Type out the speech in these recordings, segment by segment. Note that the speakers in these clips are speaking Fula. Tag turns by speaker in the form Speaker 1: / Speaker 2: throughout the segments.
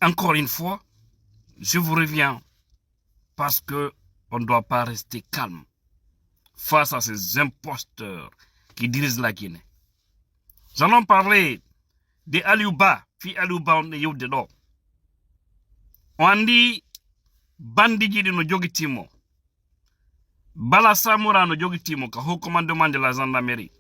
Speaker 1: encore une fois, je vous reviens parce que on ne doit pas rester calme face à ces imposteurs qui dirigent la Guinée. Nous allons parler de Aliouba, fi Aliouba on est de l'eau. On dit bandiji no jogitimo. Bala Samura no jogitimo ka haut commandement de la gendarmerie.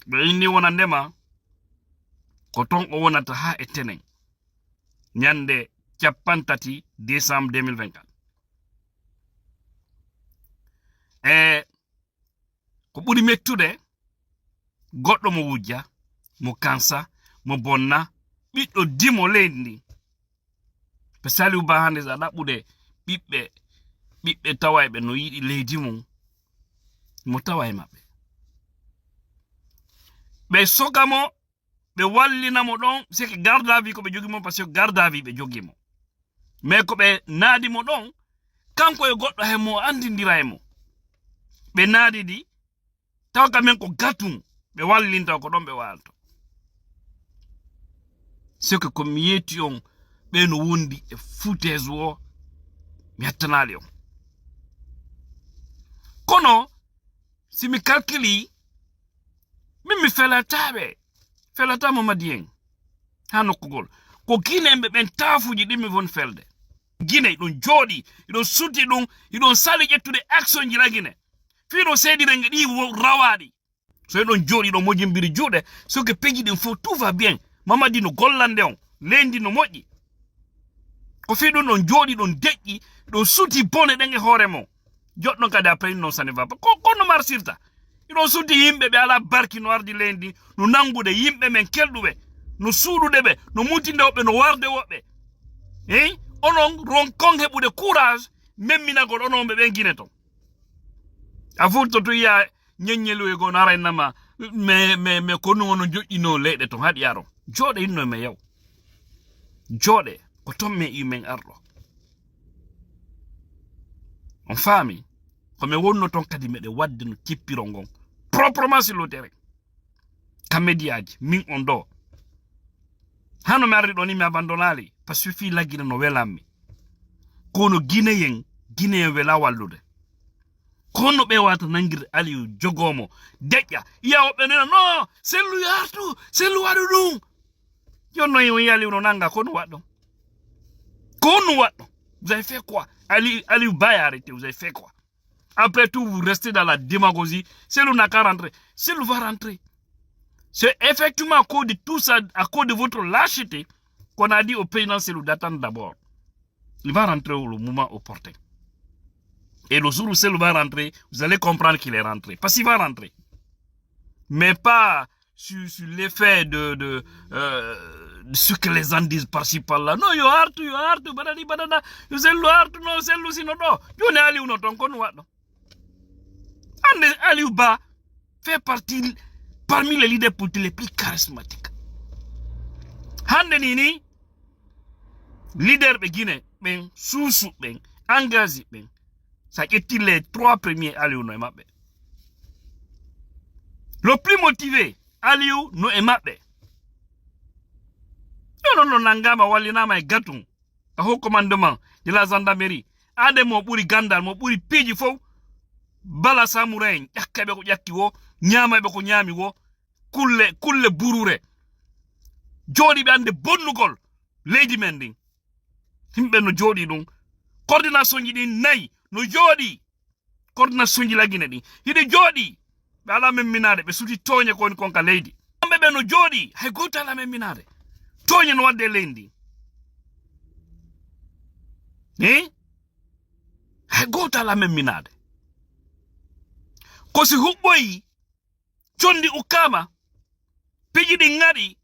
Speaker 1: Be inni wonandema ko ton o wonata ha e tenen. Nyande capantati décembre 2024. Ko ɓuri mettude goɗɗo mo wujja mo kansa mo bonna ɓiɗɗo dimo leydi ndi ɓe Aliouba hande sa ɗaɓɓude ɓiɓɓe tawayɓe no yiɗi leydi mum mo tawa e maɓɓe ɓe sogamo ɓe wallinamo ɗon seke garde à vue ko ɓe jogimo par ce que garde à vue ɓe jogimo mais ko ɓe naadimo ɗon kanko e goɗɗo hay mo andindira e mo ɓe naadidi taw kamen ko gatum ɓe wallinta ko ɗon ɓe walto c'est que ko mi yetti on ɓe no wondi e foutaise o mi hattanali on kono si mi calculi min mi felata Mamadi en ha nokkugol ko guineɓe ɓen taafuji ɗin mi won felde Guinée ɗon jooɗi iɗon sutti ɗum iɗon sali ƴettude action ji la Guinée fiɗo seedirengue ɗi rawaɗi so eɗon jooɗi ɗon mojimbiri juuɗe so que peji ɗin fof tout va bien Mamadi no gollande on lendi no moƴƴi ko fi ɗum ɗon jooɗi ɗon deƴƴi ɗon sutti bone ɗen e hoore mon joɗɗon kadi après non ça ne va pas kono marsirta iɗon sutti yimɓe ɓe ala barki no ardi lendi no nangude yimɓe men kelɗuɓe no suuɗude ɓe no mutinde woɓɓe no warde woɓɓe onon ronkon heɓude courage memminagol onon ɓe ɓen Guinée ton a furto to yiya ñeññeluye gon ara nama mais kono wono joƴƴino leyɗe ton haɗi yaron jooɗe inno me yaw jooɗe ko ton me imen arɗo on faami komi wonno ton kadi meɗe wadde no cippiro ngon proprement sur le terrain ka médiaji min on ɗo hano mi arri ɗo ni mi abandonali par suffit la Guinée no welanmi kono guinéen wela wallude kono ɓe wata nangirde Aliou jogomo deƴƴa iya woɓɓe nena non sellu waɗu ɗum jonno on yi Aliou no nanga kono waɗɗon vous avez fait quoi Aliou Ba est arrêté vous avez fait quoi après tout vous restez dans la démagogie Selou n'a qu'à rentrer Selou va rentrer c'est effectivement à cause de tout ça à cause de votre lâcheté qu'on a dit au président Selou d'attendre d'abord il va rentrer au moment opportun. Et le jour où Selou va rentrer, vous allez comprendre qu'il est rentré. Parce qu'il va rentrer. Mais pas sur l'effet de ce que les gens disent par-ci par-là. Non, yo hartu, badadi, badada. Yo Selou hartu, non, Selou sinodo. Yo ne Aliou no ton kono wado. Aliou Ba fait partie parmi les leaders politiques les plus charismatiques. Hande nini, leader be Guinée, ben, Soussou, ben, Angazi, ben, ça est les 3 premiers Aliou no emabe. Le plus motivé, Aliou no emabe. Non, nangama walinama e gatung. A haut commandement de la gendarmerie. Ade mo buri gandal, mo buri piji fo. Bala Samura yakkabe ko yakki wo, nyamabe ko nyami wo. Kulle burure. Jodi be ande bonnugol leydi men din. Himbe no jodi dum. Coordination ji din nayi no jodi. Coordination ji la Guinée din. Hide jodi. Be ala men minade be suti toñe ko konka leydi. Be no jodi hay goto ala men minade. Toñe no wadde leydi. Hay goto ala men minade. Ko si hubboyi condi ukama piji ɗi ngari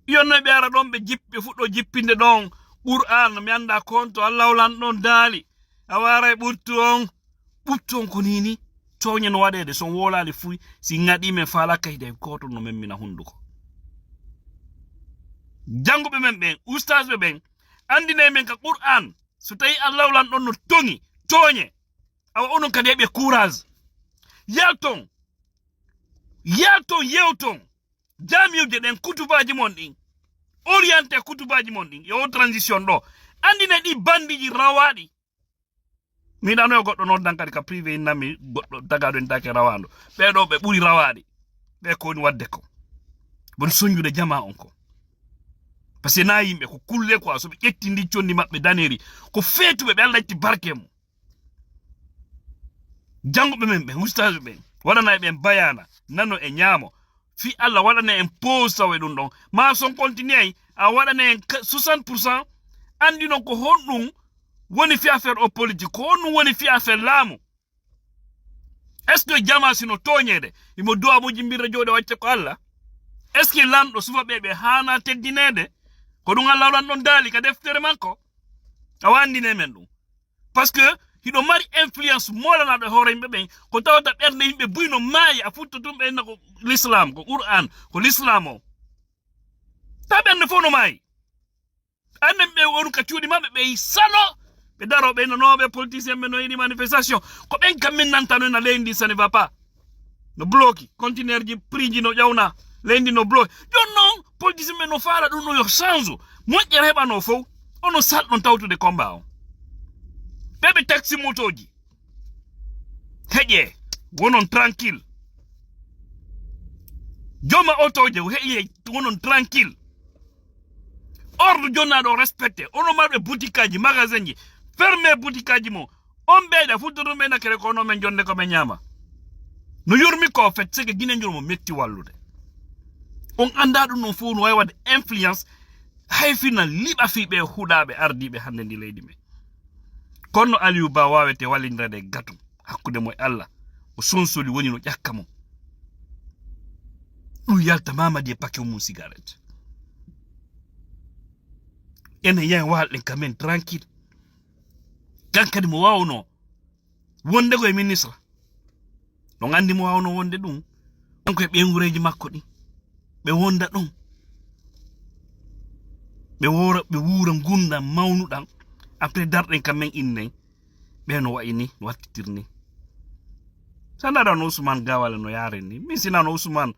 Speaker 1: yonno ɓe ara ɗon ɓe jippe fuɗɗo jippinde ɗon Qur'an mi anda konto Allah lan ɗon daali a wara e ɓurtu on ko nini toñe no waɗede son wolali fuy si ngaɗi men fala kayde goto no memmina hunduko janguɓe men ɓen oustage ɓe ɓen andine men ka Qur'an so tawi Allah lan ɗon no tongi toñe awa onon kadi heɓe courage yalton yewton jamiuje ɗen kutubaji mon ɗin orienté kutubaji mondi yo transition do andine di bandiji rawadi mi dano goddo non dankadi ka privé nami goddo tagado en take rawando be do be buri rawadi be ko ni wadde ko bon soñude jama on ko parce que na yimbe ko kulle ko so be etti ndi condi mabbe daneri ko feetube be Allah ci barkemu jango be men be ustaz be wadana be bayana nano e nyamo fi Allah wadana en pose tawe dun don ma son continue a wadana en 60% andi non ko honnum woni fi affaire au politique ko honnum woni fi affaire lamu est ce que jama sino toñede imo do amo jimbira jode wacce ko Allah est ce que lando sufa bebe hana teddinede ko dum Allah ran don dali ka deftere manko awandine men dum parce que hido mari influence molana do hore yimbe be ko tawta berne yimbe buyno maayi a futto dum be nako l'islam ko qur'an ko l'islam o ta berne fo no maayi anen be wonu ka ciudi mabbe be salo be daro be no be politicien be no yidi manifestation ko ben kam min nantano na lendi ça ne va pas no bloki conteneur ji prix no jawna lendi no bloki don non politicien be no fala dum no yo change mo jere heba no fo ono sal non tawtude combat o bebe taxi motoji heje wonon tranquille joma otoje heje wonon tranquille ordre jonna do respecté ono marbe boutiqueaji magasinji fermé boutiqueaji mo on beeda futuro men nakere ko no men jonde ko men nyama no yurmi ko fet sege gine njur mo metti wallude on anda dum non fu no way wad influence hay fina liba fi be hudabe ardibe hande ndi leydi me kono Aliou Ba wawete wallindirade gatum hakkude moy Allah o sonsoli woni no ƴakkamo ɗum yalta Mamadi e paquet mum cigarette ene yen walɗen kamen tranquille kankadi mo wawno wonde koye ministre ɗon andi mo wawno wonde ɗum kanko e ɓengureji makko ɗi ɓe wonda ɗum ɓe wuura gunda mawnuɗan après darɗen kamen innen ɓe no wayini no wattitirni sanada no Ousmane Gawale no yaren ni min sinano Ousmane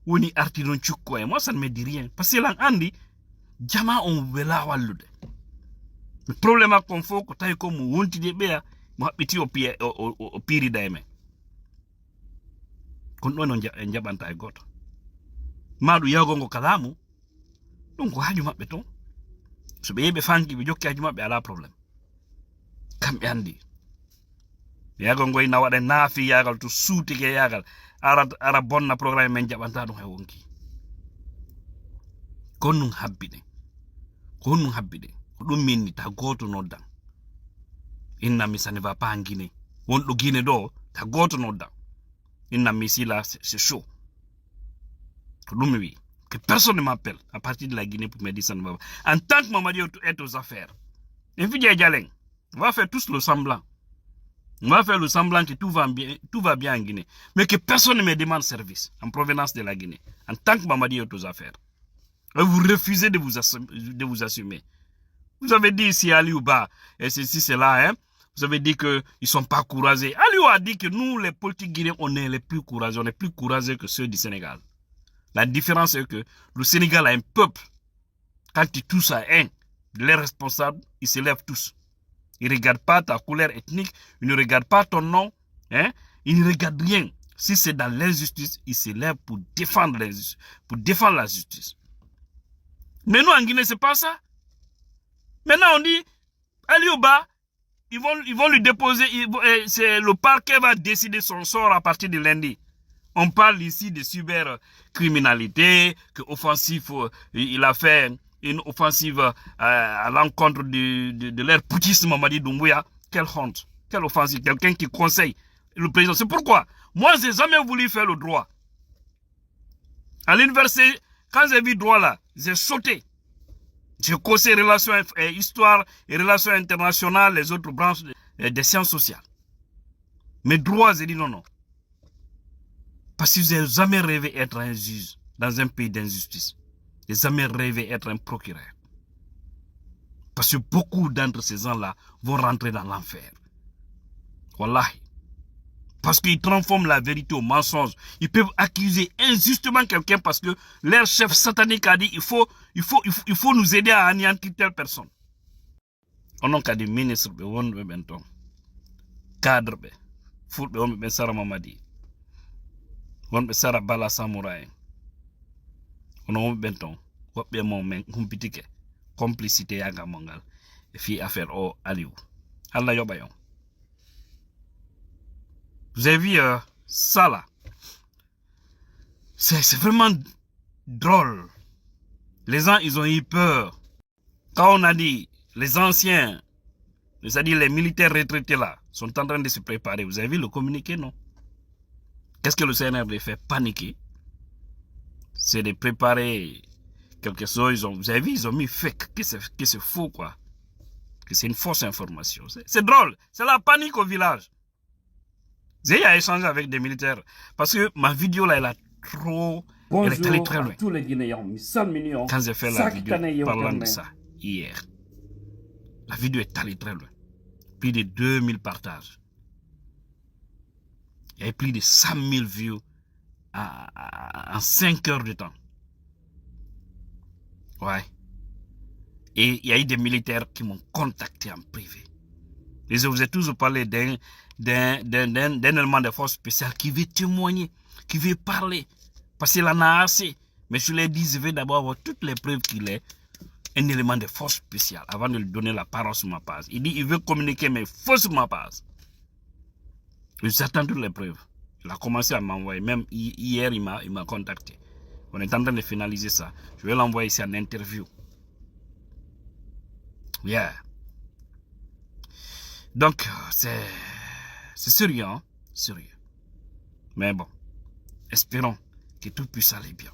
Speaker 1: woni arti non cukko e moi ça ne me dit rien parce que lan andi jama on wela wallude le problème a kon fo ko tay ko mo wontide beya mo habbiti o piri dayme kon don on jabanta e goto madu yagongo kalamu donc ko haju mabbe ton so be yebe fanki be jokki haju mabbe ala problème kambe andi yagongo ina wada nafi yagal to suutike yagal ara bonna programme men jabanta dum hay wonki konnum habbide ko dum minni ta goto noddan inna mi ça ne va pas en Guinée wondo Guinée do ta goto noddan inna mi si là c'est chaud ko dum wi que personne ne m'appelle à partir de la Guinée pour me dire ça ne va pas en tant que Mamadi est aux affaires Infidie Jaleng on va faire tous le semblant on va faire le semblant que tout va bien en Guinée mais que personne ne me demande service en provenance de la Guinée en tant que Mamadi est aux affaires. Et vous refusez de vous assumer. Vous avez dit ici Aliou Ba, et ceci, c'est là, hein. Vous avez dit qu'ils ne sont pas courageux. Aliou a dit que nous, les politiques guinéens, on est les plus courageux. On est plus courageux que ceux du Sénégal. La différence est que le Sénégal a un peuple. Quand ils touchent à un, les responsables, ils se lèvent tous. Ils ne regardent pas ta couleur ethnique, ils ne regardent pas ton nom, hein. Ils ne regardent rien. Si c'est dans l'injustice, ils se lèvent pour défendre la justice. Mais nous, en Guinée, c'est pas ça. Maintenant, on dit, Aliou Ba, ils vont lui déposer, c'est le parquet va décider son sort à partir de lundi. On parle ici de cybercriminalité, que offensif, il a fait une offensive à l'encontre de leur poutisme, Mamadi Doumbouya. Quelle honte, quelle offensive, quelqu'un qui conseille le président. C'est pourquoi, moi, j'ai jamais voulu faire le droit. À l'université, quand j'ai vu droit là, j'ai sauté. J'ai causé relations histoire et relations internationales, les autres branches des sciences sociales. Mais droit, j'ai dit non. Parce que j'ai jamais rêvé être un juge dans un pays d'injustice. J'ai jamais rêvé être un procureur. Parce que beaucoup d'entre ces gens-là vont rentrer dans l'enfer. Wallahi. Parce qu'ils transforment la vérité au mensonge. Ils peuvent accuser injustement quelqu'un parce que leur chef satanique a dit il faut nous aider à anéantir telle personne. On a des ministres, cadres, Sara Mamadi, Sara Bala Samouraï, on a benton, complicité à Gamangal, et fi affaire au Aliou. Allah yobayon. Vous avez vu ça là? C'est vraiment drôle. Les gens, ils ont eu peur. Quand on a dit, les anciens, c'est-à-dire les militaires retraités là, sont en train de se préparer. Vous avez vu le communiqué, non? Qu'est-ce que le CNRD fait? Paniquer. C'est de préparer quelque chose. Vous avez vu, ils ont mis fake, que c'est faux, quoi. Que c'est une fausse information. C'est drôle. C'est la panique au village. J'ai échangé avec des militaires. Parce que ma vidéo là, elle a trop...
Speaker 2: Bonjour
Speaker 1: elle est allée très loin.
Speaker 2: À tous les Guinéens.
Speaker 1: Quand j'ai fait la vidéo parlant de ça, hier, la vidéo est allée très loin. Plus de 2000 partages. Il y a plus de 100 000 vues en 5 heures de temps. Ouais. Et il y a eu des militaires qui m'ont contacté en privé. Je vous ai toujours parlé d'un élément de force spéciale qui veut témoigner, qui veut parler. Parce qu'il en a assez. Mais je lui ai dit, je vais d'abord avoir toutes les preuves qu'il est un élément de force spéciale avant de lui donner la parole sur ma page. Il dit, il veut communiquer, mais faut sur ma page. J'attends toutes les preuves. Il a commencé à m'envoyer. Même hier, il m'a contacté. On est en train de finaliser ça. Je vais l'envoyer ici en interview. Yeah. Donc, c'est sérieux, hein? Sérieux. Mais bon, espérons que tout puisse aller bien.